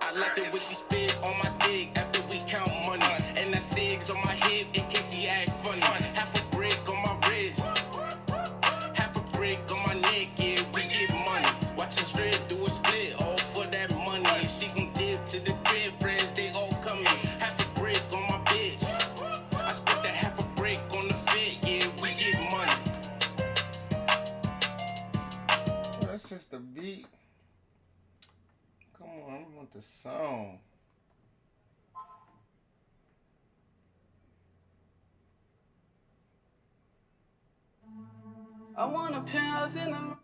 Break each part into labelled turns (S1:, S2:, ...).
S1: I like the way she spit on my dick after we count money. And that cigs on my hip in case he act funny. Half a brick on my wrist, half a brick on my neck, yeah, we get money. Watch a strip do a split, all for that money. And she gon' dip to the crib, friends, they all coming. Half a brick on my bitch, I spent that half a brick on the fit, yeah, we get money.
S2: That's just the beat. Come on, I want the song.
S3: I want a penthouse in the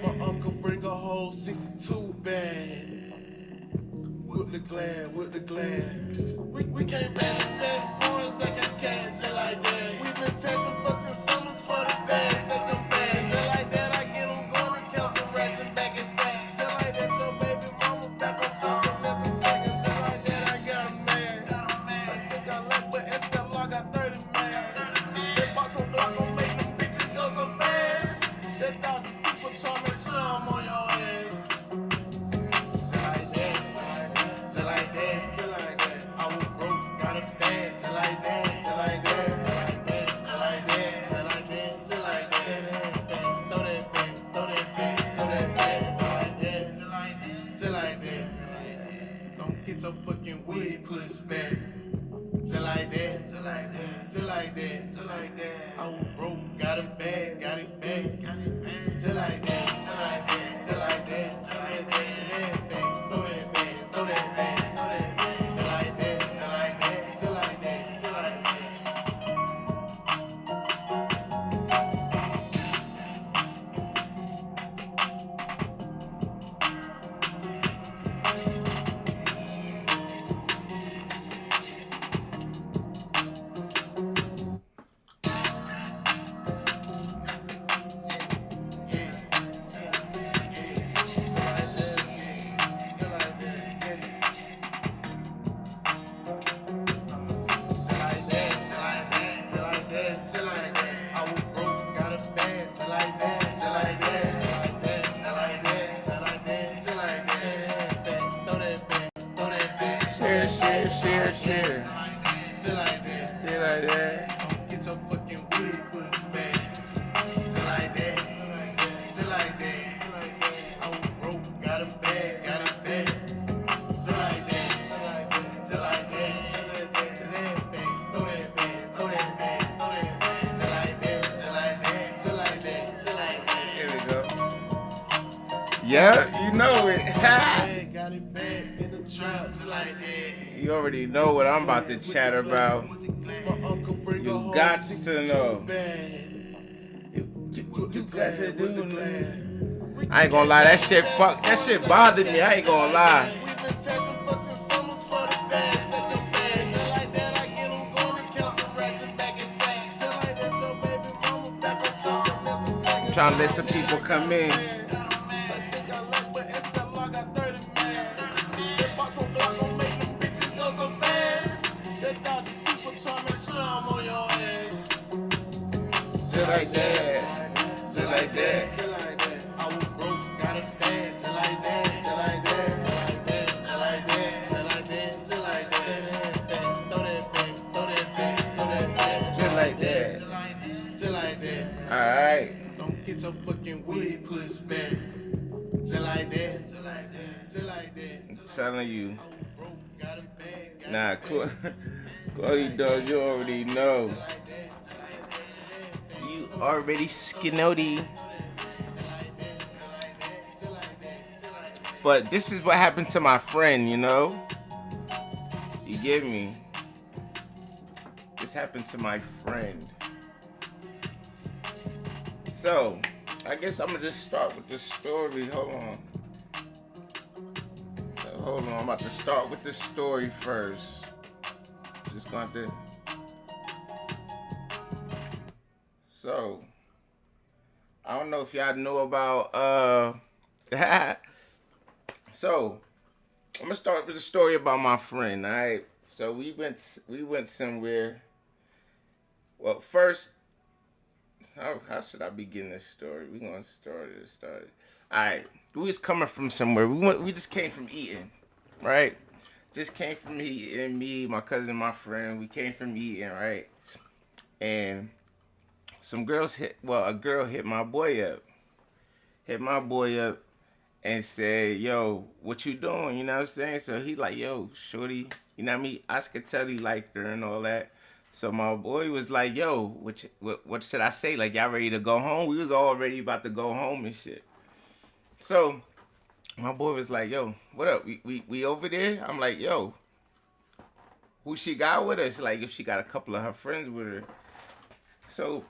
S3: my uncle bring a whole 62 bag. With the glam. We came back to that foreign seconds cash just like that. We been testing for 2 summers for the bags at them bags. Just like that, I get them going, count some racks and back in sacks. Just like that, your baby mama back on top of that some package. Just like that, I got a man. I think I left, but SL I got 30 man. They bought some block, gon' make them bitches go so fast. That dog is super charming, charm on your ass. Just like that. Just like that. I was broke, got a bag. Just like that. Just like that. Just like that. Just like that. Just like that. Just like that. Throw that back. Throw that back. Throw that back. Just like that. Just like that. Don't get your fucking wig pushed back. Just like that. Just like that. Just like that. Just like that. I was broke, got a bag. Got it back. Got it back. Just like that. Just like that. Just like that. Just like that. Throw that back. Throw that back. Throw that back. Just like that. Just like that. Just like that. Just like that.
S2: Share. Still like that.
S3: Get your fucking wig pushed back. Just like that. Just like that. I was broke, got a bag, got it back. Just like that. Just like that. Throw that back. Throw that back. Throw that back. Just like that. Just like that. Just like that. Just like that.
S2: Here we go. Yeah, you know it.
S3: Got it back in the trap. Just like that.
S2: You already know what I'm about to chat about. You got to know. You got to do. I ain't gonna lie, that shit bothered me. I ain't gonna lie. I'm trying to let some people come in. Just like that. Just like that.
S3: I was broke, got a bag. Just like that. Just like that. Just like that. Just like that. Just like that. Just like that. Throw that back. Throw that back. Throw that back.
S2: Just like that.
S3: Just like that.
S2: Alright.
S3: Don't get your fucking wig pushed back. just like that.
S2: I'm telling you.
S3: I was broke, got a bag, got
S2: Nah,
S3: a bag.
S2: Chloe dog, you already know.
S3: Just like that, just like that, just like that.
S2: You already skinody. But this is what happened to my friend, you know? You get me? This happened to my friend. So, I guess I'm gonna just start with the story. Hold on. I'm about to start with the story first. Just going to. So, I don't know if y'all know about So, I'm gonna start with a story about my friend. All right. So we went somewhere. Well, first, how should I begin this story? We gonna start it. All right. We was coming from somewhere. We just came from eating, right? Just came from eating. Me, my cousin, my friend. We came from eating, right? And a girl hit my boy up. And said, yo, what you doing? You know what I'm saying? So he like, yo, shorty, you know what I mean? I could tell he liked her and all that. So my boy was like, yo, what should I say? Like, y'all ready to go home? We was already about to go home and shit. So my boy was like, yo, what up? We over there? I'm like, yo, who she got with us? Like, if she got a couple of her friends with her. So,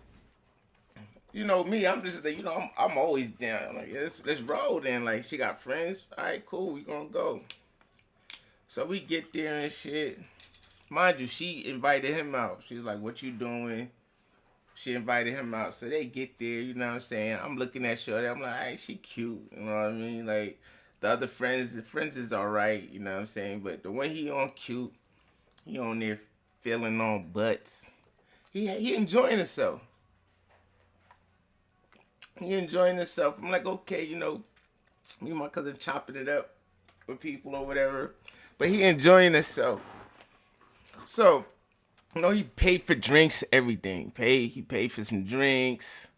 S2: you know me, I'm just, you know, I'm always down. I'm like, let's roll then. Like, she got friends. All right, cool. We gonna go. So we get there and shit. Mind you, she invited him out. She's like, what you doing? She invited him out. So they get there, you know what I'm saying? I'm looking at Shorty. I'm like, all right, she cute. You know what I mean? Like, the friends is all right, you know what I'm saying? But the way he on cute, he on there feeling on butts. He enjoying himself. I'm like, okay, you know, me and my cousin chopping it up with people or whatever. But he enjoying himself. So, you know, he paid for drinks, everything. He paid for some drinks.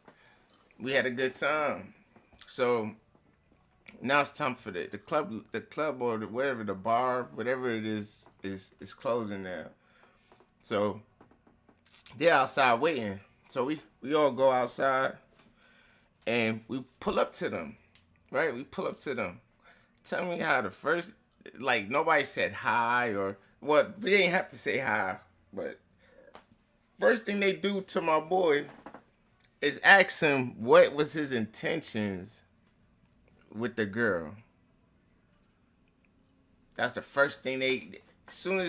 S2: We had a good time. So now it's time for the club or whatever, the bar, whatever it is closing now. So they're outside waiting. So we all go outside. And we pull up to them, right? Tell me how the first, like, nobody said hi or what. We didn't have to say hi, but first thing they do to my boy is ask him what was his intentions with the girl. That's the first thing as soon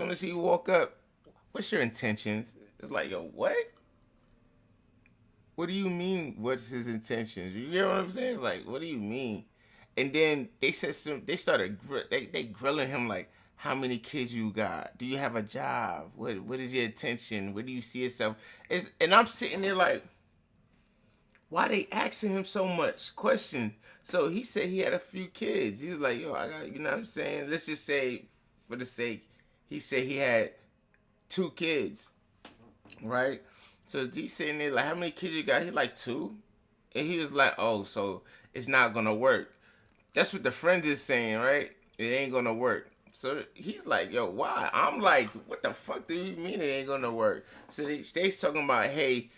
S2: as he woke up, what's your intentions? It's like, yo, what? What do you mean? What's his intentions? You get what I'm saying? It's like, what do you mean? And then they started grilling him like, how many kids you got? Do you have a job? What is your intention? Where do you see yourself? And I'm sitting there like, why they asking him so much question? So he said he had a few kids. He was like, yo, I got, you know what I'm saying? Let's just say, for the sake, he said he had 2 kids, right? So he's sitting there like, how many kids you got? He like 2. And he was like, oh, so it's not going to work. That's what the friend is saying, right? It ain't going to work. So he's like, yo, why? I'm like, what the fuck do you mean it ain't going to work? So they talking about, hey,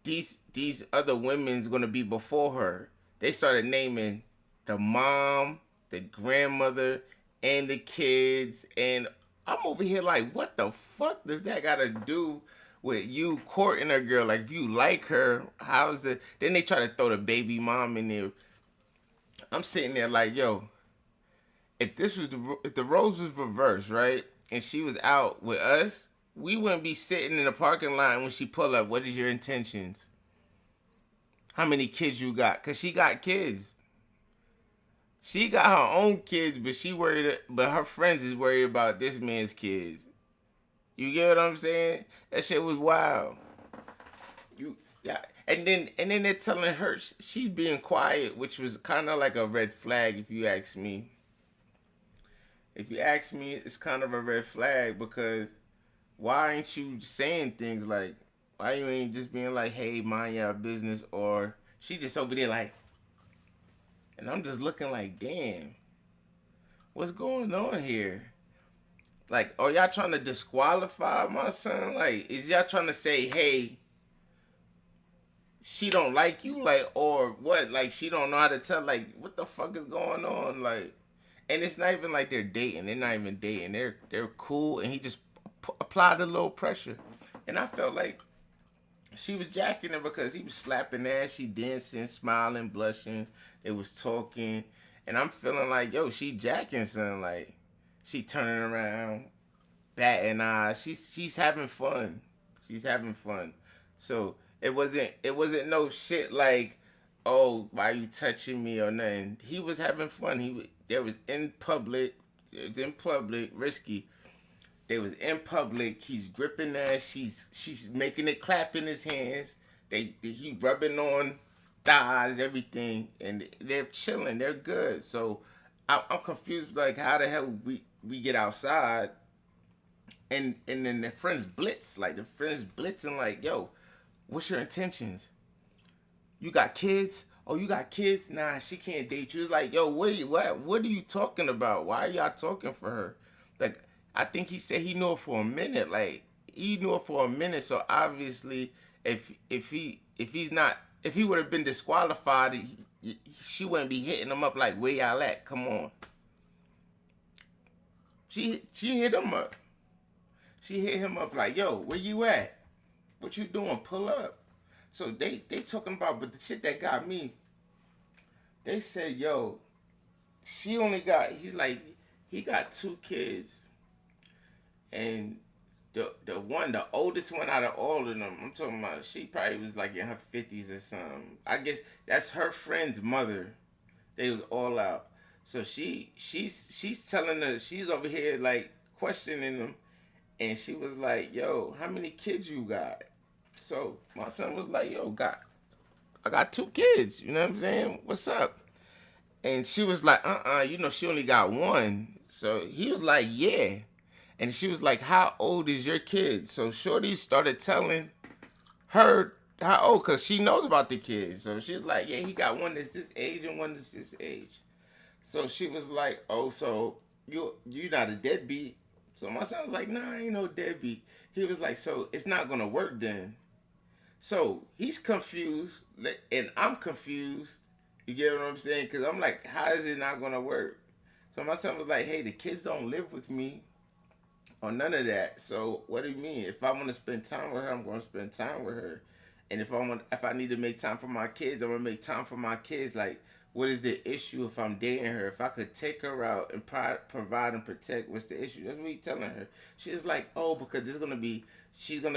S2: these other women's going to be before her. They started naming the mom, the grandmother, and the kids. And I'm over here like, what the fuck does that got to do with you courting a girl? Like, if you like her, how's the... Then they try to throw the baby mom in there. I'm sitting there like, yo, if the roles was reversed, right, and she was out with us, we wouldn't be sitting in the parking lot when she pull up. What is your intentions? How many kids you got? Cause she got kids. She got her own kids, but her friends is worried about this man's kids. You get what I'm saying? That shit was wild. And then they're telling her she's being quiet, which was kind of like a red flag if you ask me. If you ask me, it's kind of a red flag because why ain't you saying things like, why you ain't just being like, hey, mind your business, or she just over there like, and I'm just looking like, damn. what's going on here? Like, are y'all trying to disqualify my son? Like, is y'all trying to say, hey, she don't like you? Like, or what? Like, she don't know how to tell? Like, what the fuck is going on? Like, and it's not even like they're dating. They're not even dating. They're cool, and he just applied a little pressure. And I felt like she was jacking him because he was slapping ass, she dancing, smiling, blushing. They was talking. And I'm feeling like, yo, she jacking son. Like, she turning around, batting eyes. She's having fun. She's having fun. So it wasn't no shit like, oh, why you touching me or nothing. He was having fun. There was in public. It was in public, risky. They was in public. He's gripping that. She's making it clap in his hands. He rubbing on thighs, everything, and they're chilling. They're good. So I'm confused. Like, how the hell we get outside, and then the friends blitz. Like, the friends blitzing. Like, yo, what's your intentions? You got kids? Oh, you got kids? Nah, she can't date you. It's like, yo, what are you talking about? Why are y'all talking for her? Like, I think he said he knew it for a minute. Like, he knew it for a minute. So obviously, if he would have been disqualified, she wouldn't be hitting him up like, where y'all at? Come on. She hit him up. She hit him up like, yo, where you at? What you doing? Pull up. So they talking about, but the shit that got me, they said, yo, he got 2 kids. And the oldest one out of all of them, I'm talking about, she probably was like in her 50s or something. I guess that's her friend's mother. They was all out. So she's telling her, she's over here like questioning them. And she was like, yo, how many kids you got? So my son was like, yo, I got 2 kids. You know what I'm saying? What's up? And she was like, she only got 1. So he was like, yeah. And she was like, how old is your kid? So Shorty started telling her how old, because she knows about the kids. So she was like, yeah, he got one that's this age and one that's this age. So she was like, oh, so you not a deadbeat. So my son was like, nah, I ain't no deadbeat. He was like, so it's not going to work then. So he's confused, and I'm confused. You get what I'm saying? Because I'm like, how is it not going to work? So my son was like, hey, the kids don't live with me or none of that. So what do you mean? If I want to spend time with her, I'm going to spend time with her. And if I need to make time for my kids, I'm going to make time for my kids. Like, what is the issue if I'm dating her? If I could take her out and provide and protect, what's the issue? That's what he's telling her. She's like, oh, because she's gonna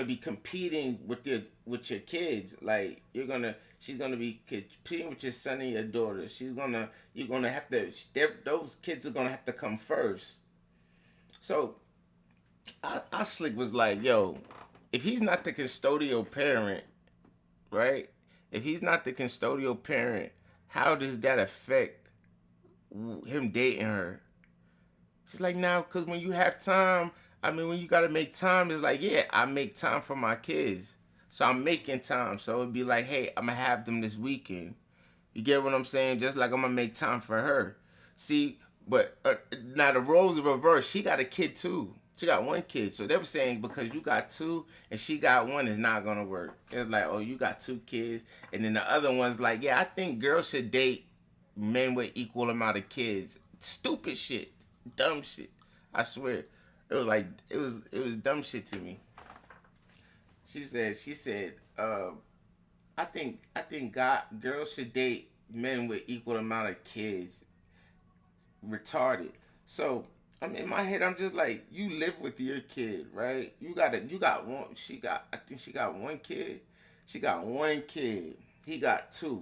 S2: be competing with your kids. Like, she's gonna be competing with your son and your daughter. You're gonna have to. Those kids are gonna have to come first. So, I slick was like, yo, if he's not the custodial parent, right? If he's not the custodial parent, how does that affect him dating her? She's like, now, because when you have time, when you got to make time, it's like, yeah, I make time for my kids. So I'm making time. So it'd be like, hey, I'm going to have them this weekend. You get what I'm saying? Just like I'm going to make time for her. See, but now the roles are reversed. She got a kid too. She got 1 kid. So they were saying because you got 2 and she got 1, it's not going to work. It's like, oh, you got 2 kids. And then the other one's like, yeah, I think girls should date men with equal amount of kids. Stupid shit. Dumb shit. I swear. It was like, it was dumb shit to me. She said, I think girls should date men with equal amount of kids. Retarded. So in my head, I'm just like, you live with your kid, right? You got one. I think she got 1 kid. She got 1 kid. He got 2,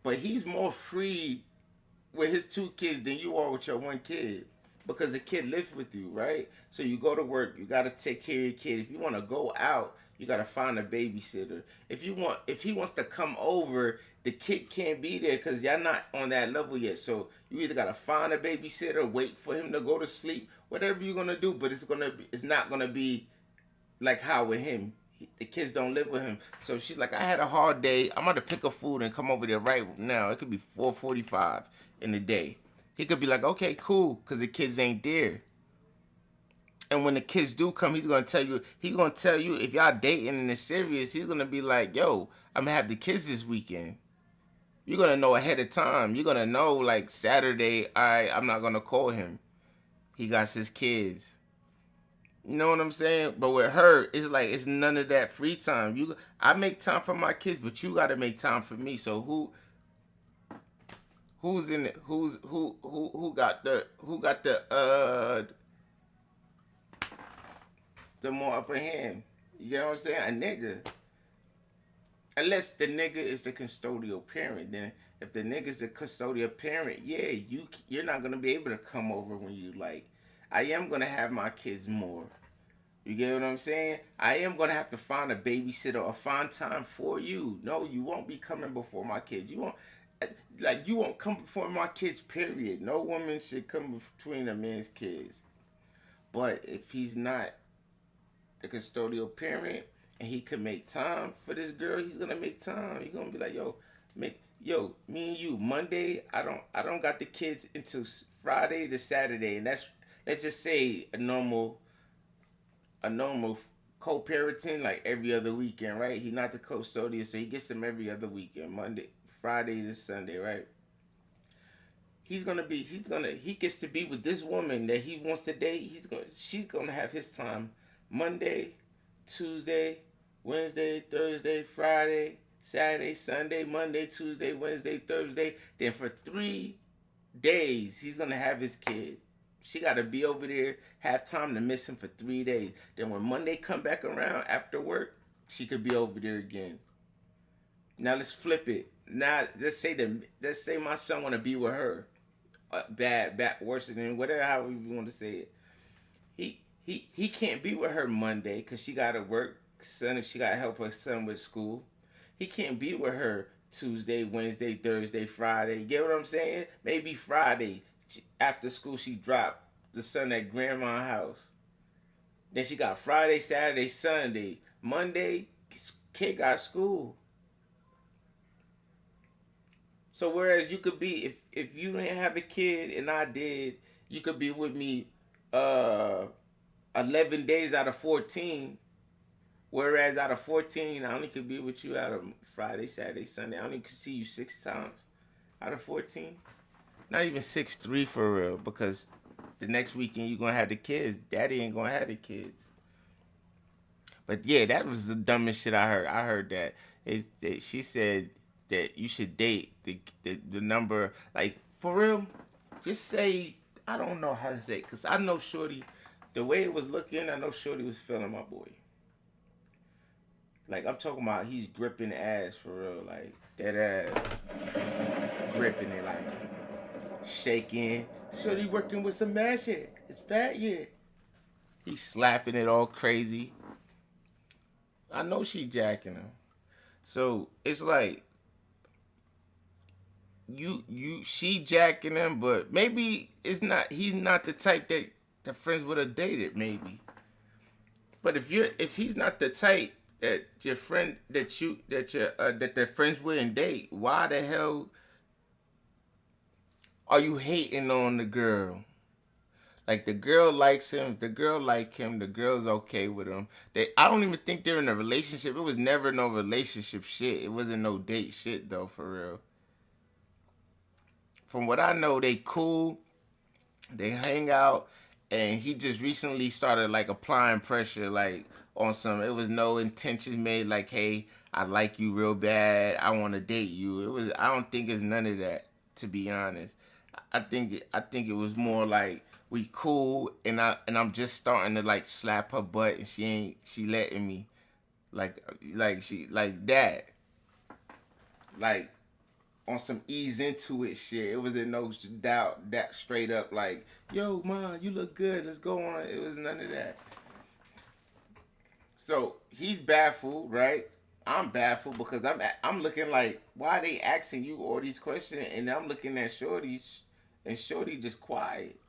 S2: but he's more free with his 2 kids than you are with your 1 kid, because the kid lives with you, right? So you go to work, you got to take care of your kid. If you want to go out, you got to find a babysitter. If he wants to come over, the kid can't be there because y'all not on that level yet. So you either got to find a babysitter, wait for him to go to sleep, whatever you're going to do, but it's not going to be like how with him. The kids don't live with him. So she's like, I had a hard day. I'm going to pick up food and come over there right now. It could be 4:45 in the day. He could be like, okay, cool, because the kids ain't there. And when the kids do come, he's gonna tell you. He's gonna tell you if y'all dating and it's serious. He's gonna be like, "Yo, I'm gonna have the kids this weekend." You're gonna know ahead of time. You're gonna know like Saturday. All right, I'm not gonna call him. He got his kids. You know what I'm saying? But with her, it's like it's none of that free time. I make time for my kids, but you gotta make time for me. So who's in it? Who got the more upper hand? You know what I'm saying? A nigga. Unless the nigga is the custodial parent, then if the nigga's the custodial parent, yeah, you're not gonna be able to come over when you like. I am gonna have my kids more. You get what I'm saying? I am gonna have to find a babysitter or find time for you. No, you won't be coming before my kids. You won't come before my kids. Period. No woman should come between a man's kids. But if he's not the custodial parent and he could make time for this girl, he's gonna make time. He's gonna be like, me and you, Monday, I don't got the kids until Friday to Saturday, and let's just say a normal co-parenting, like every other weekend, right? He's not the custodian, so he gets them every other weekend, Monday, Friday to Sunday, right? He gets to be with this woman that he wants to date. She's gonna have his time Monday, Tuesday, Wednesday, Thursday, Friday, Saturday, Sunday, Monday, Tuesday, Wednesday, Thursday. Then for 3 days, he's gonna have his kid. She gotta be over there, have time to miss him for 3 days. Then when Monday come back around after work, she could be over there again. Now let's flip it. Now let's say my son wanna be with her. Bad, worse than whatever, however you want to say it. He can't be with her Monday because she got to work. Sunday she got to help her son with school. He can't be with her Tuesday, Wednesday, Thursday, Friday. You get what I'm saying? Maybe Friday after school she dropped the son at grandma's house. Then she got Friday, Saturday, Sunday. Monday, kid got school. So whereas you could be, if you didn't have a kid and I did, you could be with me 11 days out of 14. Whereas out of 14, I only could be with you out of Friday, Saturday, Sunday. I only could see you 6 times out of 14. Not even 6, 3 for real, because the next weekend you're going to have the kids. Daddy ain't going to have the kids. But yeah, that was the dumbest shit I heard. I heard that. She said that you should date the number, like, for real, just say, I don't know how to say it, because I know Shorty, the way it was looking, I know Shorty was feeling my boy. Like, I'm talking about he's gripping ass for real, like, that ass, gripping it, like, shaking. Shorty working with some mad shit. It's fat, yeah. He's slapping it all crazy. I know she jacking him. So, it's like, she jacking him, but maybe he's not the type that friends would have dated, maybe. But if he's not the type that your friend that they're friends with and date, why the hell are you hating on the girl? Like, the girl likes him, the girl like him, the girl's okay with him. I don't even think they're in a relationship. It was never no relationship shit. It wasn't no date shit though, for real. From what I know, they cool, they hang out, and he just recently started like applying pressure, like on some. It was no intentions made, like, hey, I like you real bad, I want to date you. I don't think it's none of that, to be honest. I think it was more like we cool, and I'm just starting to like slap her butt, and she letting me, like she like that, like, on some ease into it shit. It wasn't no doubt that straight up like, yo, ma, you look good, let's go on. It was none of that. So he's baffled, right? I'm baffled because I'm looking like, why are they asking you all these questions? And I'm looking at Shorty, and Shorty just quiet.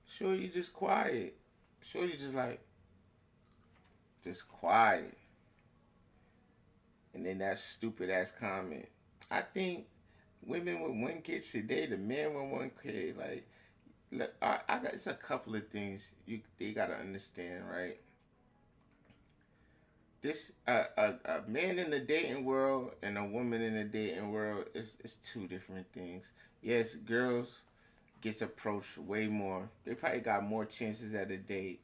S2: Shorty just quiet. Shorty just like, just quiet. And then that stupid ass comment. I think Women with one kid should date a man with one kid. Like, look, I got it's a couple of things they gotta understand, right? This a man in the dating world and a woman in the dating world is two different things. Yes, girls gets approached way more. They probably got more chances at a date,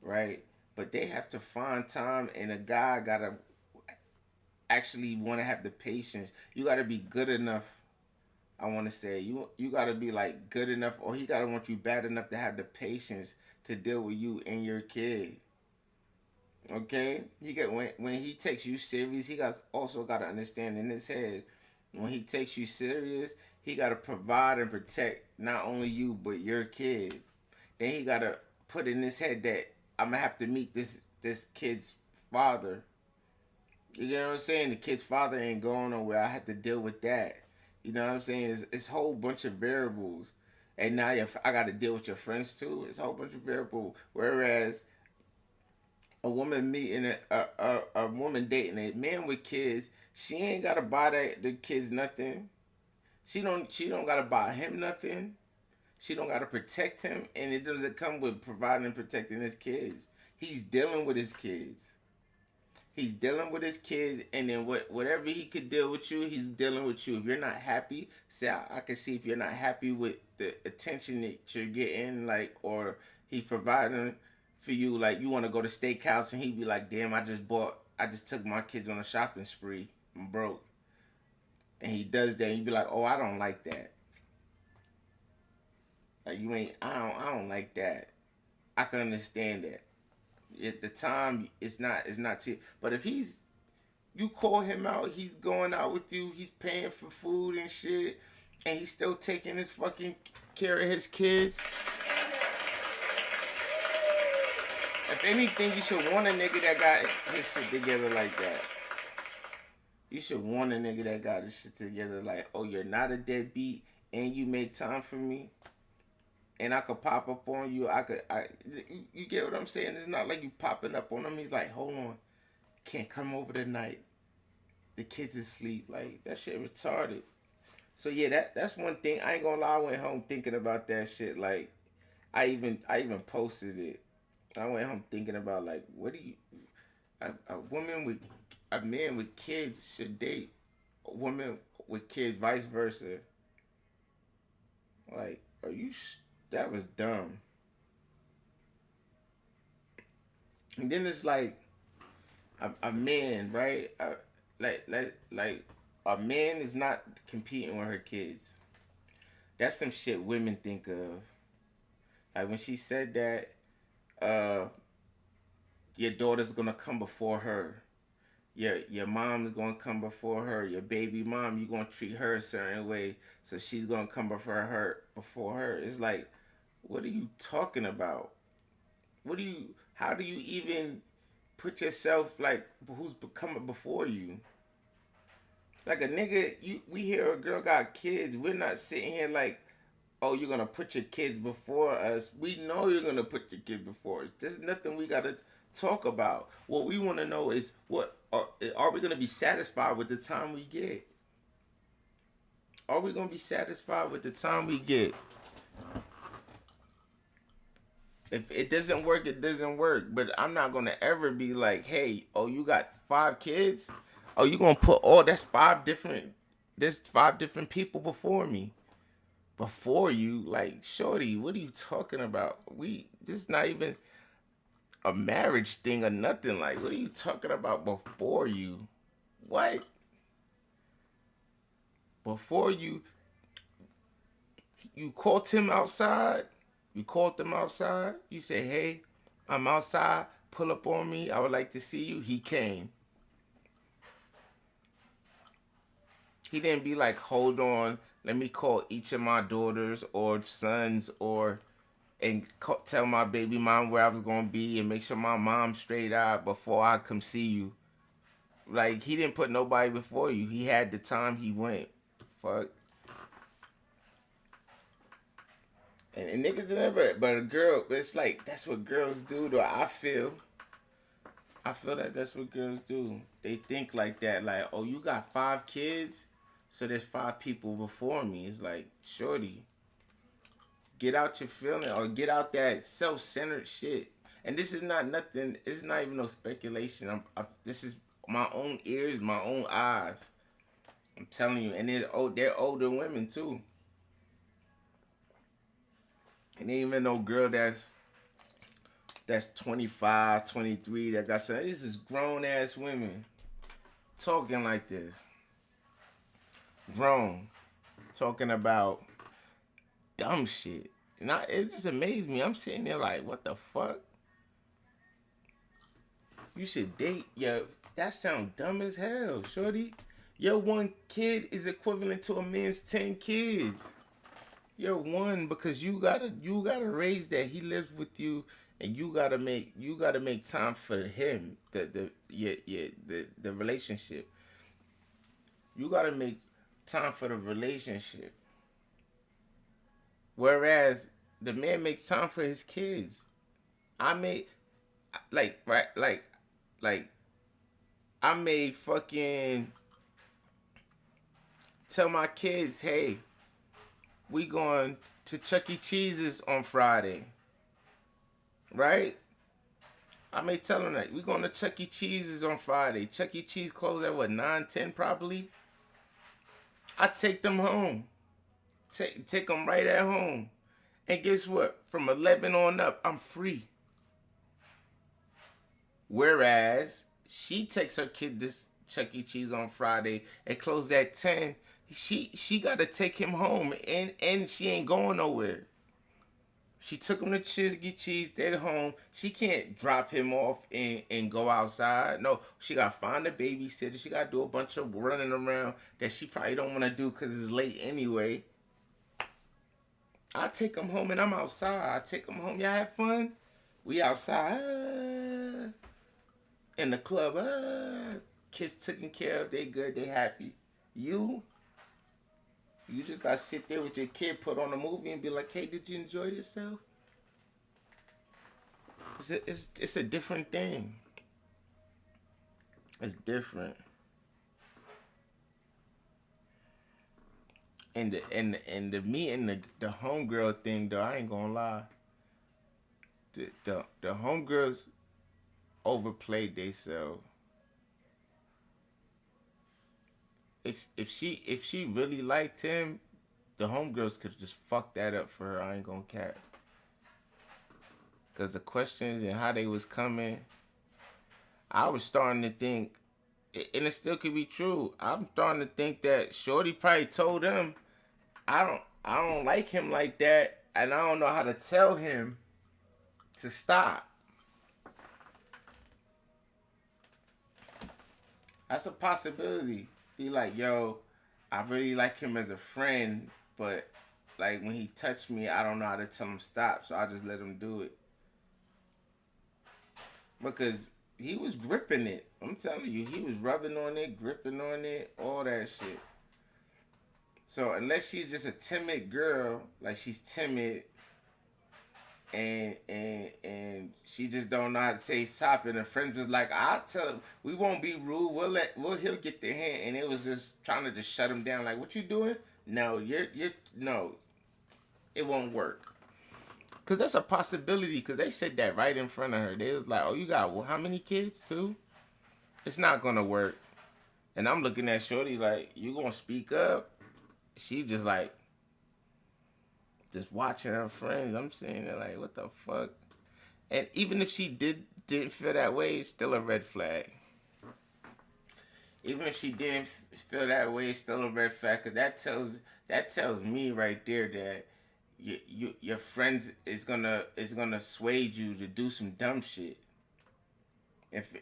S2: right? But they have to find time, and a guy gotta actually want to have the patience. You gotta be good enough. I want to say you gotta be like good enough, or he gotta want you bad enough to have the patience to deal with you and your kid. Okay, he got when he takes you serious, he got also got to understand in his head when he takes you serious, he got to provide and protect not only you but your kid. Then he got to put in his head that I'm gonna have to meet this kid's father. You know what I'm saying? The kid's father ain't going nowhere. I have to deal with that. You know what I'm saying? It's a whole bunch of variables, and now I got to deal with your friends too. It's a whole bunch of variables. Whereas a woman meeting a woman dating a man with kids, she ain't gotta buy the kids nothing. She don't gotta buy him nothing. She don't gotta protect him, and it doesn't come with providing and protecting his kids. He's dealing with his kids. He's dealing with his kids, and then whatever he could deal with you, he's dealing with you. If you're not happy, say I can see if you're not happy with the attention that you're getting, like, or he's providing for you, like you want to go to steakhouse, and he'd be like, "Damn, I just took my kids on a shopping spree. I'm broke," and he does that, and you'd be like, "Oh, I don't like that. Like you ain't, I don't like that. I can understand that." At the time, it's not to. But if you call him out, he's going out with you, he's paying for food and shit, and he's still taking his fucking care of his kids. If anything, you should want a nigga that got his shit together like that. You should want a nigga that got his shit together like, oh, you're not a deadbeat, and you make time for me, and I could pop up on you. You get what I'm saying? It's not like you popping up on him. He's like, hold on, can't come over tonight. The kids asleep. Like that shit retarded. So yeah, that's one thing. I ain't gonna lie. I went home thinking about that shit. Like I even posted it. I went home thinking about like, what do you a woman with a man with kids should date a woman with kids, vice versa. Like, that was dumb. And then it's like a man, right? Like a man is not competing with her kids. That's some shit women think of. Like when she said that, your daughter's gonna come before her. Your mom's gonna come before her. Your baby mom, you gonna treat her a certain way, so she's gonna come before her. It's like, what are you talking about? How do you even put yourself like who's coming before you? Like a nigga, we hear a girl got kids. We're not sitting here like, oh, you're gonna put your kids before us. We know you're gonna put your kid before us. There's nothing we gotta talk about. What we want to know is what are we gonna be satisfied with the time we get? Are we gonna be satisfied with the time we get? If it doesn't work, it doesn't work. But I'm not gonna ever be like, hey, oh, you got 5 kids? Oh, you gonna put there's 5 different people before me. Before you, like, shorty, what are you talking about? This is not even a marriage thing or nothing. Like, what are you talking about before you? What? Before you called him outside? You called them outside? You say, hey, I'm outside. Pull up on me. I would like to see you. He came. He didn't be like, hold on, let me call each of my daughters or sons tell my baby mom where I was gonna be and make sure my mom's straight out before I come see you. Like, he didn't put nobody before you. He had the time he went. Fuck. And niggas never, but a girl, it's like, that's what girls do though. I feel that that's what girls do. They think like that, like, oh, you got 5 kids? So there's 5 people before me. It's like, shorty, get out your feeling or get out that self-centered shit. And this is not nothing. It's not even no speculation. This is my own ears, my own eyes. I'm telling you. And they're older women too. And ain't even no girl that's 25, 23 that got some. This is grown ass women talking like this. Grown. Talking about dumb shit. And it just amazed me. I'm sitting there like, what the fuck? You should date that sound dumb as hell, shorty. Your 1 kid is equivalent to a man's 10 kids. You're 1 because you gotta raise that. He lives with you, and you gotta make time for him. The relationship. You gotta make time for the relationship. Whereas the man makes time for his kids. I may I may fucking tell my kids, hey, we going to Chuck E. Cheese's on Friday. Right? I may tell them that. We going to Chuck E. Cheese's on Friday. Chuck E. Cheese closed at what, 9, 10 probably? I take them home. Take them right at home. And guess what? From 11 on up, I'm free. Whereas she takes her kid to Chuck E. Cheese on Friday and close at 10. She got to take him home, and she ain't going nowhere. She took him to Chuck E. Cheese. They're home. She can't drop him off and go outside. No, she got to find a babysitter. She got to do a bunch of running around that she probably don't want to do because it's late anyway. I take him home and I'm outside. I take him home. Y'all have fun? We outside. In the club. Kids taken care of. They good. They happy. You just got to sit there with your kid, put on a movie and be like, hey, did you enjoy yourself? It's a different thing. It's different. And the me and the homegirl thing though, I ain't gonna lie. The homegirls overplayed themselves. If she really liked him, the homegirls could just fuck that up for her. I ain't gonna cap. Cause the questions and how they was coming, I was starting to think, and it still could be true. I'm starting to think that Shorty probably told him, I don't like him like that, and I don't know how to tell him to stop. That's a possibility. Be like, yo, I really like him as a friend, but like when he touched me, I don't know how to tell him stop, so I just let him do it. Because he was gripping it. I'm telling you, he was rubbing on it, gripping on it, all that shit. So unless she's just a timid girl, like she's timid, and she just don't know how to say stop, and her friends was like, I'll tell him, we won't be rude, he'll get the hint, and it was just trying to just shut him down, like, what you doing? No, no, it won't work. Cause that's a possibility, cause they said that right in front of her. They was like, oh, you got how many kids? 2? It's not gonna work. And I'm looking at Shorty like, you gonna speak up? She just like, just watching her friends. I'm saying that like, what the fuck? And even if she didn't feel that way, it's still a red flag. Even if she didn't feel that way, it's still a red flag. Cause that tells me right there that your friends is gonna sway you to do some dumb shit. If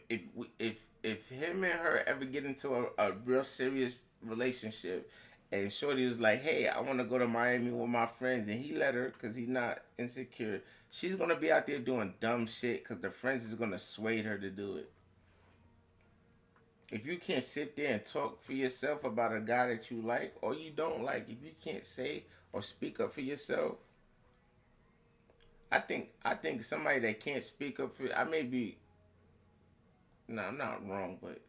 S2: him and her ever get into a real serious relationship, and Shorty was like, hey, I want to go to Miami with my friends, and he let her because he's not insecure, she's going to be out there doing dumb shit because the friends is going to sway her to do it. If you can't sit there and talk for yourself about a guy that you like or you don't like, if you can't say or speak up for yourself, I think somebody that can't speak up for, I'm not wrong, but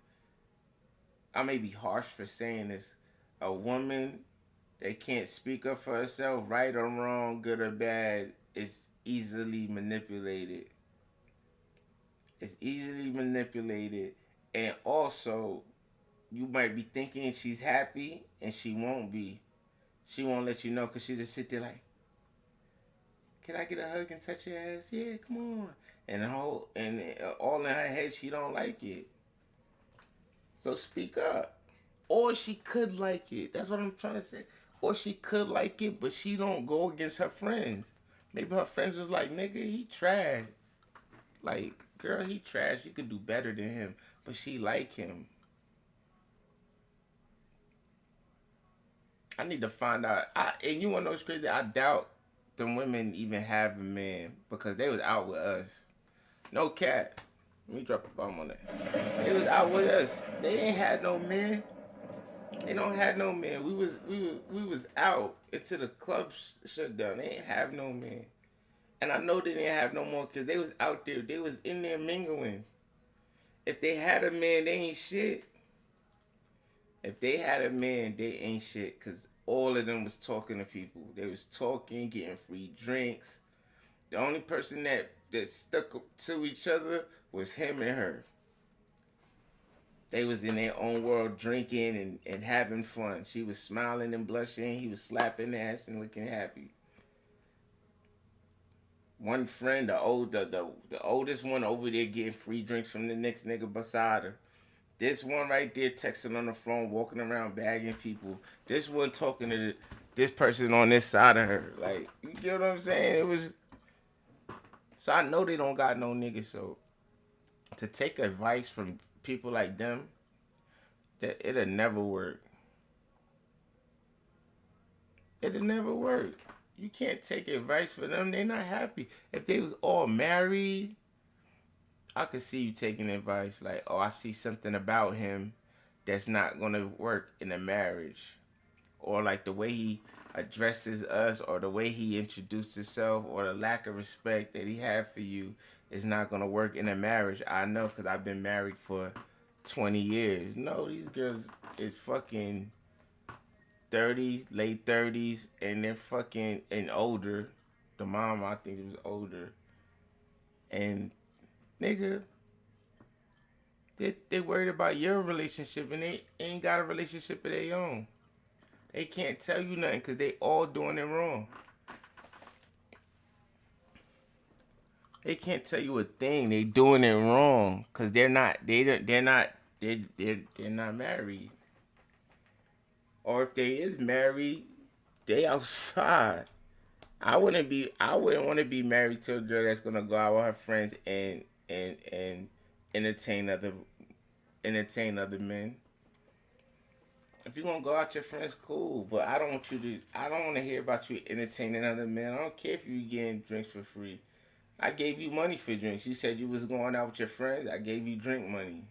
S2: I may be harsh for saying this, a woman that can't speak up for herself, right or wrong, good or bad, is easily manipulated. It's easily manipulated. And also, you might be thinking she's happy and she won't be. She won't let you know because she just sit there like, can I get a hug and touch your ass? Yeah, come on. And all in her head, she don't like it. So speak up. Or she could like it. That's what I'm trying to say. Or she could like it, but she don't go against her friends. Maybe her friends was like, nigga, he trash. Like, girl, he trash. You could do better than him. But she like him. I need to find out. And you want to know what's crazy? I doubt them women even have a man because they was out with us. No cat. Let me drop a bomb on that. They was out with us. They ain't had no man. They don't have no man. We was out until the club shut down. They ain't have no man. And I know they didn't have no more because they was out there. They was in there mingling. If they had a man, they ain't shit. If they had a man, they ain't shit because all of them was talking to people. They was talking, getting free drinks. The only person that stuck to each other was him and her. They was in their own world drinking and having fun. She was smiling and blushing. He was slapping ass and looking happy. One friend, the oldest one over there getting free drinks from the next nigga beside her. This one right there texting on the phone, walking around bagging people. This one talking to this person on this side of her. Like, you get what I'm saying? It was... So I know they don't got no niggas, so to take advice from people like them, that it'll never work. It'll never work. You can't take advice from them. They're not happy. If they was all married, I could see you taking advice like, oh, I see something about him that's not gonna work in a marriage. Or like the way he addresses us or the way he introduced himself or the lack of respect that he had for you is not gonna work in a marriage. I know because I've been married for 20 years. No, these girls is fucking 30s, late 30s, and they're fucking and older. The mom, I think, was older. And nigga, they worried about your relationship and they ain't got a relationship of their own. They can't tell you nothing because they all doing it wrong. They can't tell you a thing. They doing it wrong because they're not married. Or if they is married, they outside. I wouldn't want to be married to a girl that's gonna go out with her friends and entertain other men. If you're gonna go out with your friends, cool. But I don't want to hear about you entertaining other men. I don't care if you getting drinks for free. I gave you money for drinks. You said you was going out with your friends. I gave you drink money.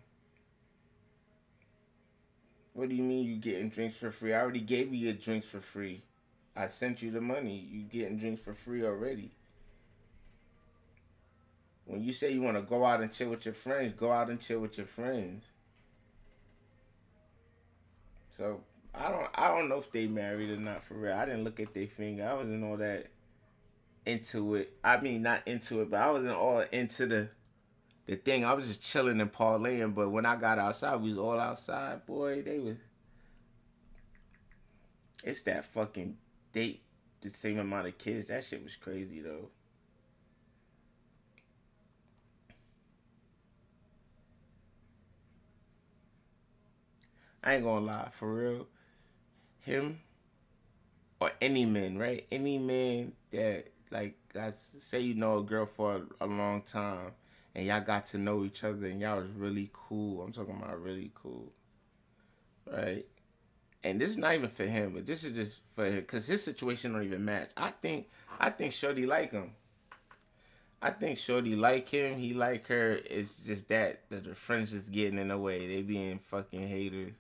S2: What do you mean you getting drinks for free? I already gave you your drinks for free. I sent you the money. You getting drinks for free already. When you say you want to go out and chill with your friends, go out and chill with your friends. So I don't know if they married or not for real. I didn't look at their finger. I wasn't all that into it. I mean, not into it, but I wasn't all into the thing. I was just chilling and parlaying. But when I got outside, we was all outside. Boy, it's that fucking date, the same amount of kids. That shit was crazy though. I ain't gonna lie, for real. Him or any man, right? Any man that like, say you know a girl for a long time and y'all got to know each other and y'all was really cool. I'm talking about really cool, right? And this is not even for him, but this is just for him because his situation don't even match. I think Shorty like him. I think Shorty like him. He like her. It's just that the friends just getting in the way. They being fucking haters.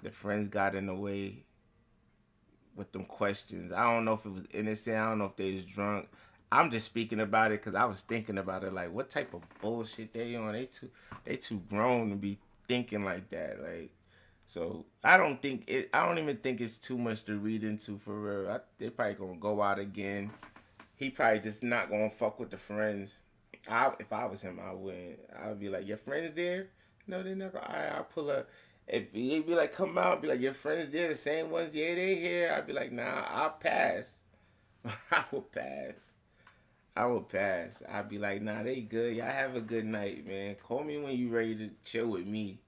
S2: The friends got in the way with them questions. I don't know if it was innocent. I don't know if they was drunk. I'm just speaking about it because I was thinking about it. Like, what type of bullshit they on? They too grown to be thinking like that. Like, So I don't even think it's too much to read into for real. They probably gonna go out again. He probably just not gonna fuck with the friends. If I was him, I wouldn't. I would be like, your friends there? No, they're not gonna. I'll pull up. If he'd be like, come out, be like, your friends there, the same ones? Yeah, they here. I'd be like, nah, I'll pass. I will pass. I will pass. I'd be like, nah, they good. Y'all have a good night, man. Call me when you ready to chill with me.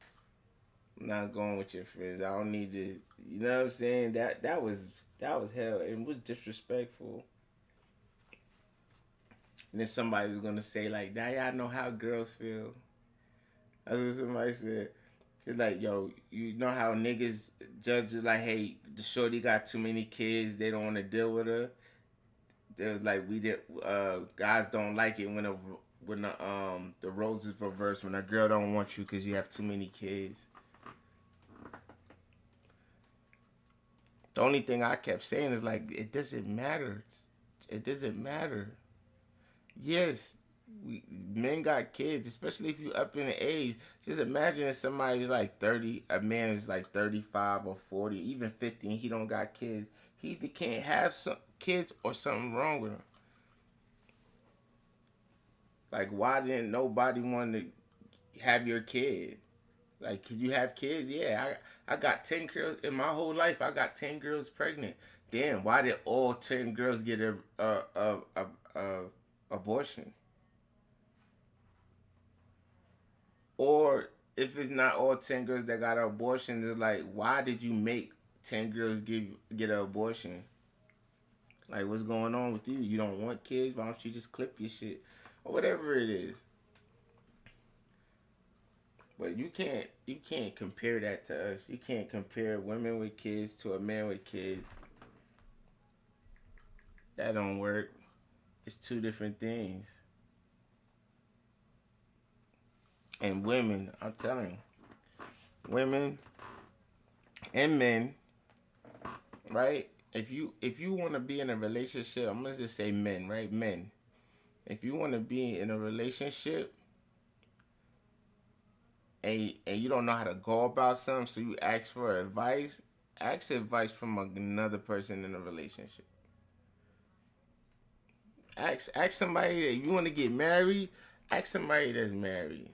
S2: I'm not going with your friends. I don't need to. You know what I'm saying? That was hell. It was disrespectful. And then somebody was gonna say like, now y'all know how girls feel. That's what somebody said. It's like, yo, you know how niggas judge it like, hey, the shorty got too many kids, they don't want to deal with her. There's like guys don't like it when the roles is reversed, when a girl don't want you because you have too many kids. The only thing I kept saying is like, it doesn't matter. It doesn't matter. Yes, men got kids, especially if you up in the age. Just imagine if somebody's like 30, a man is like 35 or 40, even 50, and he don't got kids. He either can't have some kids or something wrong with him. Like, why didn't nobody want to have your kid? Like, could you have kids? Yeah, I got 10 girls in my whole life. I got 10 girls pregnant. Damn, why did all 10 girls get a abortion? Or if it's not all 10 girls that got an abortion, it's like, why did you make 10 girls get an abortion? Like, what's going on with you? You don't want kids? Why don't you just clip your shit? Or whatever it is. But you can't compare that to us. You can't compare women with kids to a man with kids. That don't work. It's two different things. And women, I'm telling you, women and men, right? If you want to be in a relationship, I'm gonna just say men, right? Men. If you want to be in a relationship and you don't know how to go about something, so you ask for advice, ask advice from another person in a relationship. Ask somebody that you want to get married. Ask somebody that's married.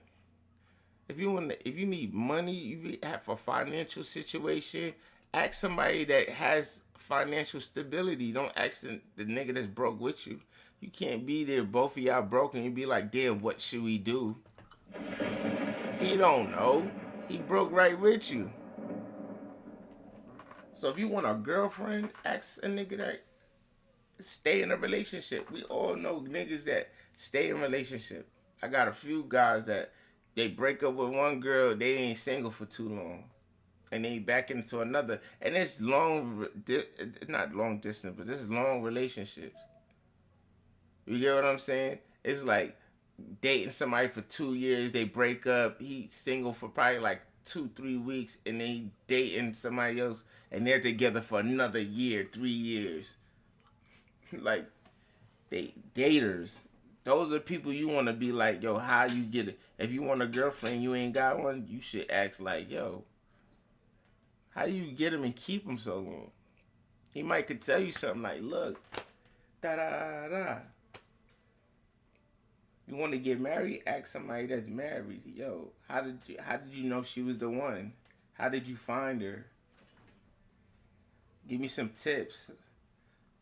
S2: If you need money, you have a financial situation. Ask somebody that has financial stability. Don't ask the nigga that's broke with you. You can't be there, both of y'all broke, and you be like, damn, what should we do? He don't know. He broke right with you. So if you want a girlfriend, ask a nigga that stay in a relationship. We all know niggas that stay in a relationship. I got a few guys that they break up with one girl, they ain't single for too long, and they back into another. And it's not long distance, but this is long relationships. You get what I'm saying? It's like dating somebody for 2 years, they break up. He's single for probably like 2-3 weeks, and then he dating somebody else, and they're together for another year, 3 years. Like, they daters. Those are the people you want to be like, yo, how you get it? If you want a girlfriend, you ain't got one, you should ask like, yo, how do you get him and keep him so long? He might could tell you something like, look, da da da. You want to get married? Ask somebody that's married. Yo, how did you know she was the one? How did you find her? Give me some tips.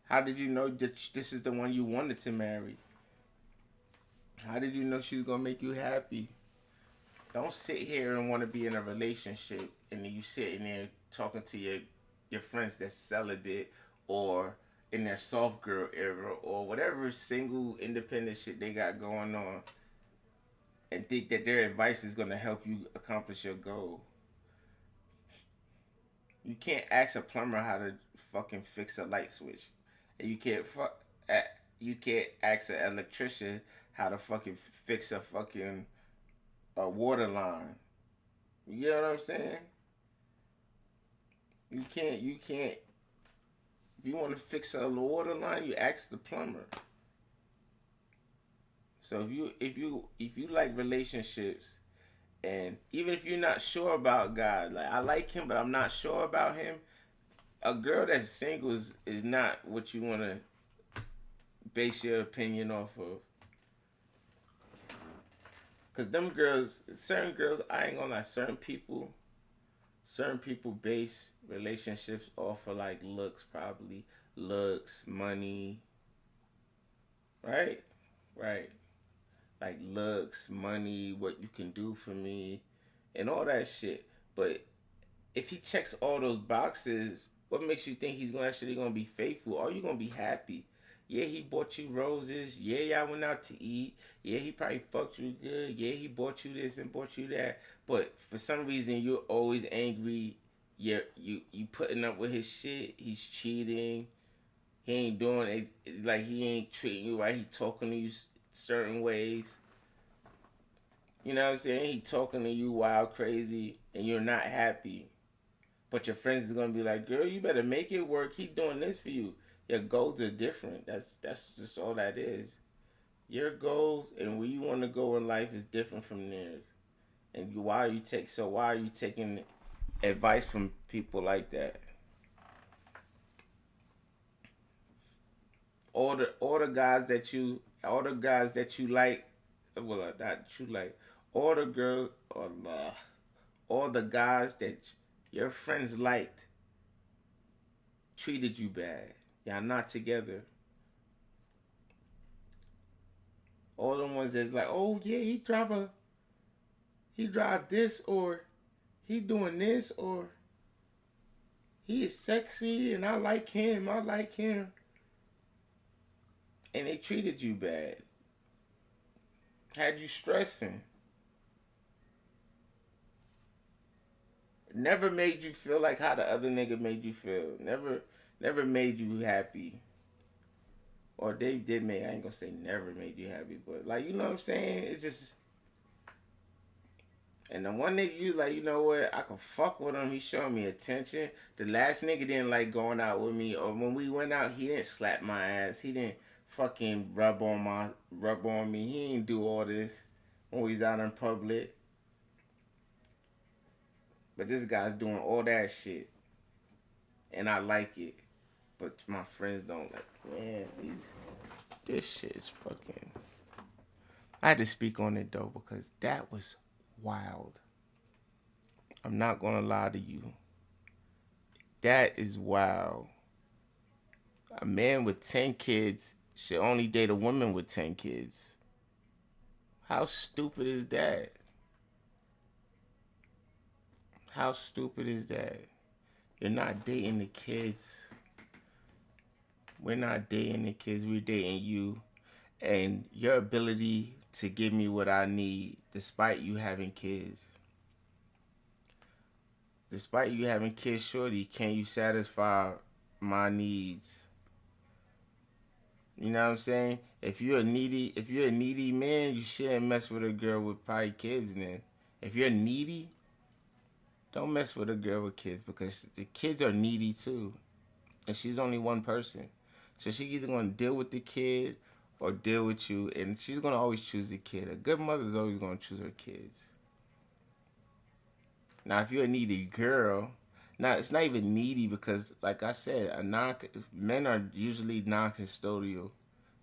S2: How did you know that this is the one you wanted to marry? How did you know she was gonna make you happy? Don't sit here and want to be in a relationship and then you sitting there talking to your friends that's celibate or in their soft girl era or whatever single independent shit they got going on and think that their advice is gonna help you accomplish your goal. You can't ask a plumber how to fucking fix a light switch. And you can't ask an electrician how to fucking fix a fucking water line. You get what I'm saying? You can't. If you want to fix a water line, you ask the plumber. So if you like relationships And even if you're not sure about God, like I like him, but I'm not sure about him. A girl that's single is not what you want to base your opinion off of. Cause them girls, certain girls, I ain't gonna lie, certain people base relationships off of like looks, probably looks, money, right, right, like looks, money, what you can do for me, and all that shit. But if he checks all those boxes, what makes you think he's actually gonna be faithful? Are you gonna be happy? Yeah, he bought you roses. Yeah, y'all went out to eat. Yeah, he probably fucked you good. Yeah, he bought you this and bought you that. But for some reason, you're always angry. You putting up with his shit. He's cheating. He ain't doing it. Like, he ain't treating you right. He talking to you certain ways. You know what I'm saying? He talking to you wild, crazy, and you're not happy. But your friends is gonna be like, girl, you better make it work. He doing this for you. Your goals are different. That's just all that is. Your goals and where you want to go in life is different from theirs. And why are you taking advice from people like that? All the guys that you like, well, not you like, all the girls, all the guys that your friends liked treated you bad. Y'all not together. All the ones that's like, oh yeah, he drive this, or he doing this, or he is sexy and I like him. And they treated you bad. Had you stressing. Never made you feel like how the other nigga made you feel. Never made you happy. Or they did make, I ain't gonna say never made you happy, but like, you know what I'm saying? It's just, and the one nigga you like, you know what, I can fuck with him, he showing me attention. The last nigga didn't like going out with me, or when we went out, he didn't slap my ass, he didn't fucking rub on me, he didn't do all this when we was out in public. But this guy's doing all that shit. And I like it. But my friends don't like it. Man, this shit is fucking... I had to speak on it though, because that was wild. I'm not gonna lie to you. That is wild. A man with 10 kids should only date a woman with 10 kids. How stupid is that? How stupid is that? You're not dating the kids. We're not dating the kids. We're dating you. And your ability to give me what I need despite you having kids. Despite you having kids, shorty, can you satisfy my needs? You know what I'm saying? If you're a needy man, you shouldn't mess with a girl with probably kids then. If you're needy, don't mess with a girl with kids, because the kids are needy too. And she's only one person. So she's either going to deal with the kid or deal with you. And she's going to always choose the kid. A good mother's always going to choose her kids. Now, if you're a needy girl, now it's not even needy, because, like I said, men are usually non-custodial.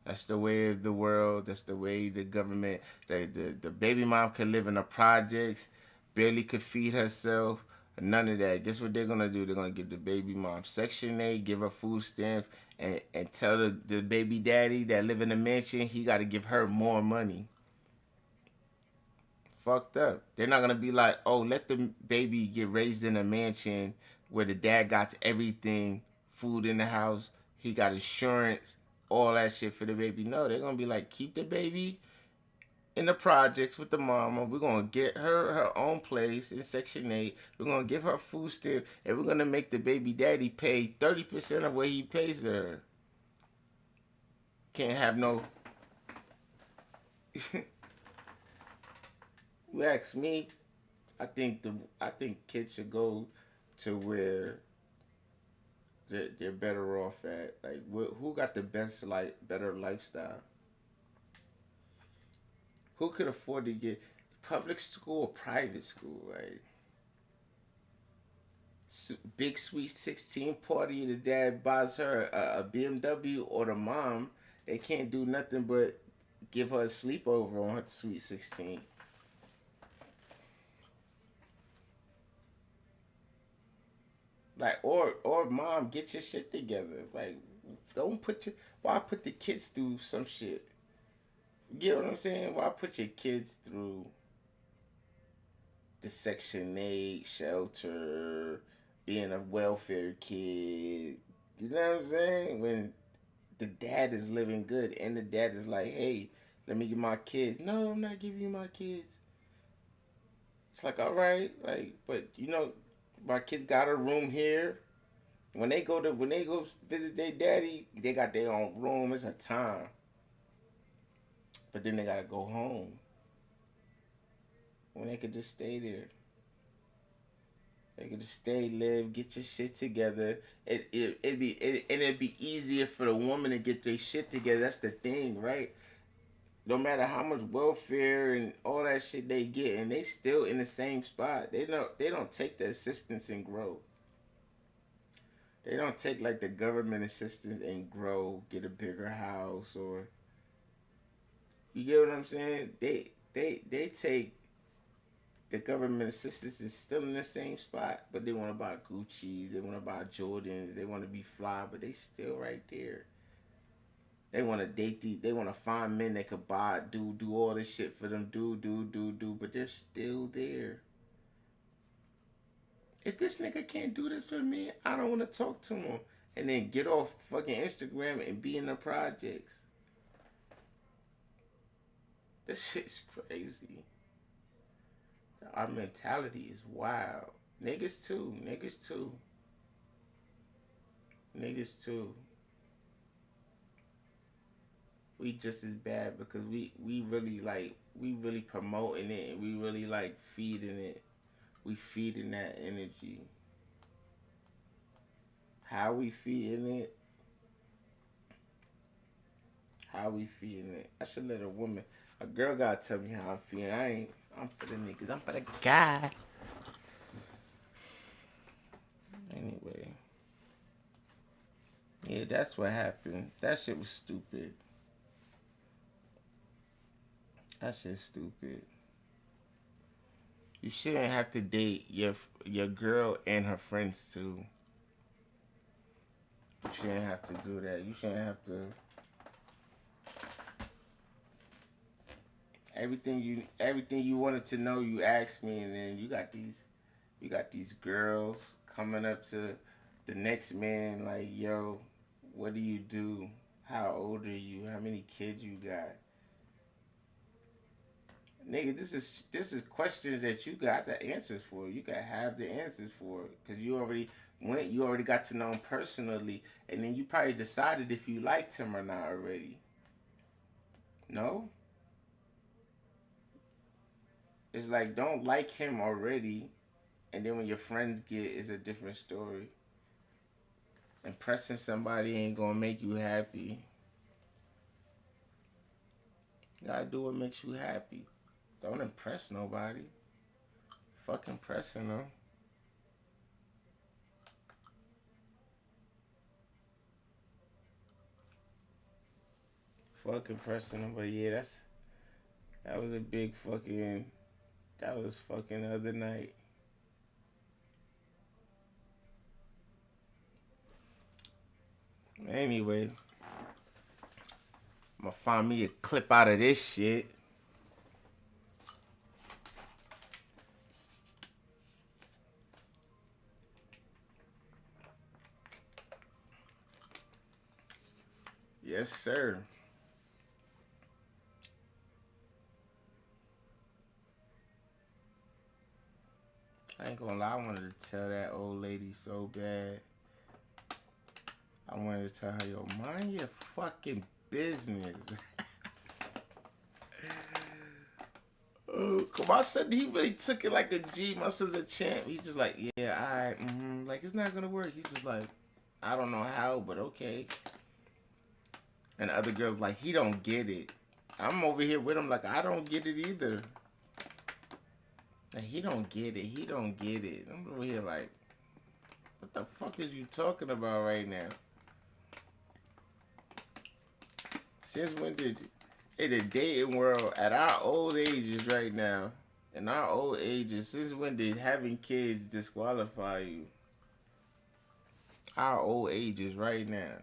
S2: That's the way of the world. That's the way the government, the baby mom could live in the projects, barely could feed herself, none of that. Guess what they're going to do? They're going to give the baby mom Section 8, give her food stamps, and tell the baby daddy that live in a mansion he got to give her more money. Fucked up. They're not going to be like, oh, let the baby get raised in a mansion where the dad got everything, food in the house, he got insurance, all that shit for the baby. No, they're going to be like, keep the baby in the projects with the mama. We're going to get her own place in Section 8. We're going to give her food stamp, and we're going to make the baby daddy pay 30% of what he pays her. Can't have no... You ask me, I think kids should go to where they're better off at. Like, who got the best, like, better lifestyle? Who could afford to get... public school or private school, right? Big sweet 16 party, the dad buys her a BMW, or the mom, they can't do nothing but give her a sleepover on her sweet 16. Like, or mom, get your shit together. Like, don't put your, why put the kids through some shit? You get what I'm saying? Why put your kids through the Section 8 shelter, being a welfare kid? You know what I'm saying? When the dad is living good and the dad is like, hey, let me get my kids. No, I'm not giving you my kids. It's like, all right, like, but you know, my kids got a room here. When they go visit their daddy, they got their own room. It's a time. But then they gotta go home. When they could just stay there. They could just stay, live, get your shit together. It'd be easier for the woman to get their shit together. That's the thing, right? No matter how much welfare and all that shit they get, and they still in the same spot. They don't take the assistance and grow. They don't take like the government assistance and grow, get a bigger house, or you get what I'm saying? They take the government assistance is still in the same spot, but they want to buy Gucci's, they want to buy Jordans, they want to be fly, but they still right there. They want to date these, they want to find men that could buy, do all this shit for them, but they're still there. If this nigga can't do this for me, I don't want to talk to him. And then get off fucking Instagram and be in the projects. This shit's crazy. Our mentality is wild. Niggas too. We just as bad because we really promoting it, and we really like feeding it. We feeding that energy. How we feeding it? I should let a girl gotta tell me how I'm feeling. I'm for the niggas. I'm for the guy. Anyway. Yeah, that's what happened. That shit was stupid. That shit's stupid. You shouldn't have to date your girl and her friends too. You shouldn't have to do that. You shouldn't have to. Everything you wanted to know, you asked me, and then you got these girls coming up to the next man like, yo, what do you do? How old are you? How many kids you got? Nigga, this is questions that you got the answers for. You gotta have the answers for it. Cause you already got to know him personally, and then you probably decided if you liked him or not already. No? It's like, don't like him already, and then when your friends get, it's a different story. Impressing somebody ain't gonna make you happy. You gotta do what makes you happy. Don't impress nobody. Fuck impressing them. Fuck impressing them. But yeah, that was a big fucking. That was fucking the other night. Anyway, I'm gonna find me a clip out of this shit. Yes, sir. I ain't gonna lie, I wanted to tell that old lady so bad. I wanted to tell her, yo, mind your fucking business. My son, he really took it like a G. My son's a champ. He's just like, yeah, alright, like, it's not gonna work. He's just like, I don't know how, but okay. And the other girl's like, he don't get it. I'm over here with him like, I don't get it either. Like, he don't get it. He don't get it. I'm over here like, what the fuck is you talking about right now? Since when did you, in the dating world, at our old ages right now, in our old ages, since when did having kids disqualify you? Our old ages right now.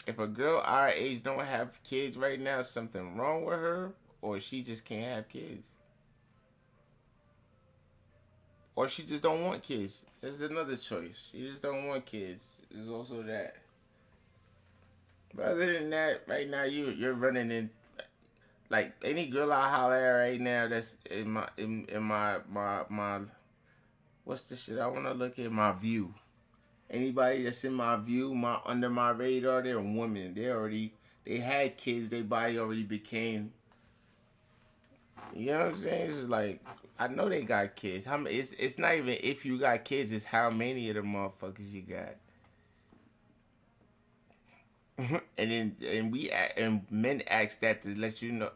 S2: If a girl our age don't have kids right now, something wrong with her, or she just can't have kids. Or she just don't want kids. There's another choice. She just don't want kids. There's also that. But other than that, right now you're running in like any girl I holler at right now that's in my what's the shit I wanna look at, my view. Anybody that's in my view, my under my radar, they're women. They had kids, their body already became, you know what I'm saying? It's just like, I know they got kids. It's not even if you got kids, it's how many of the motherfuckers you got. And men ask that to let you know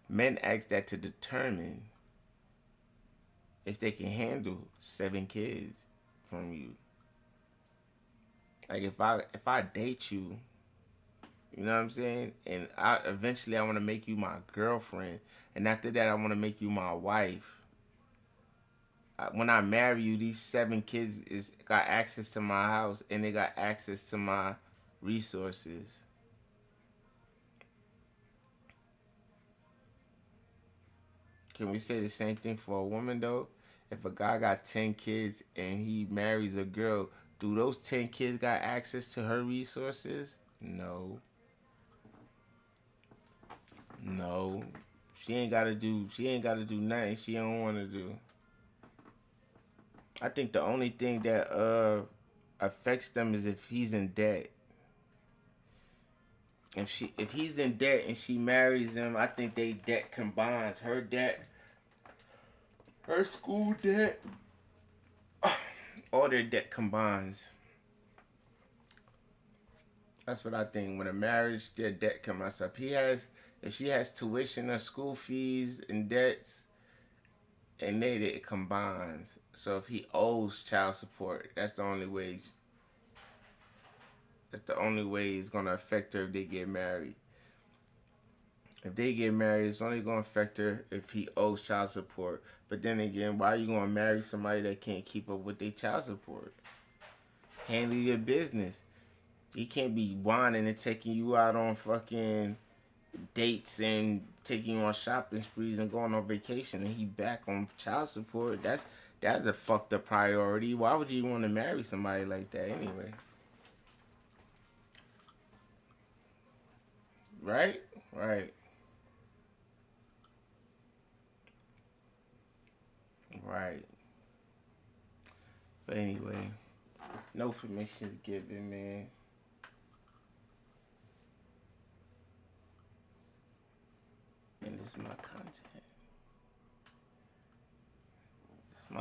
S2: men ask that to determine if they can handle 7 kids from you. Like if I date you, you know what I'm saying, and I want to make you my girlfriend, and after that I want to make you my wife. When I marry you, these 7 kids got access to my house and they got access to my resources. Can we say the same thing for a woman though? If a guy got 10 kids and he marries a girl, do those 10 kids got access to her resources? No. No. She ain't gotta do nothing she don't wanna do. I think the only thing that affects them is if he's in debt. If he's in debt and she marries him, I think they debt combines. Her debt, her school debt, all their debt combines. That's what I think. When a marriage, their debt combines. So if she has tuition or school fees and debts, and it combines. So if he owes child support, that's the only way. That's the only way it's gonna affect her if they get married. If they get married, it's only gonna affect her if he owes child support. But then again, why are you gonna marry somebody that can't keep up with their child support? Handle your business. He can't be whining and taking you out on fucking dates and taking you on shopping sprees and going on vacation, and he back on child support. That's a fucked up priority. Why would you want to marry somebody like that anyway? Right? Right. Right. But anyway, no permission given, man. And this is my content.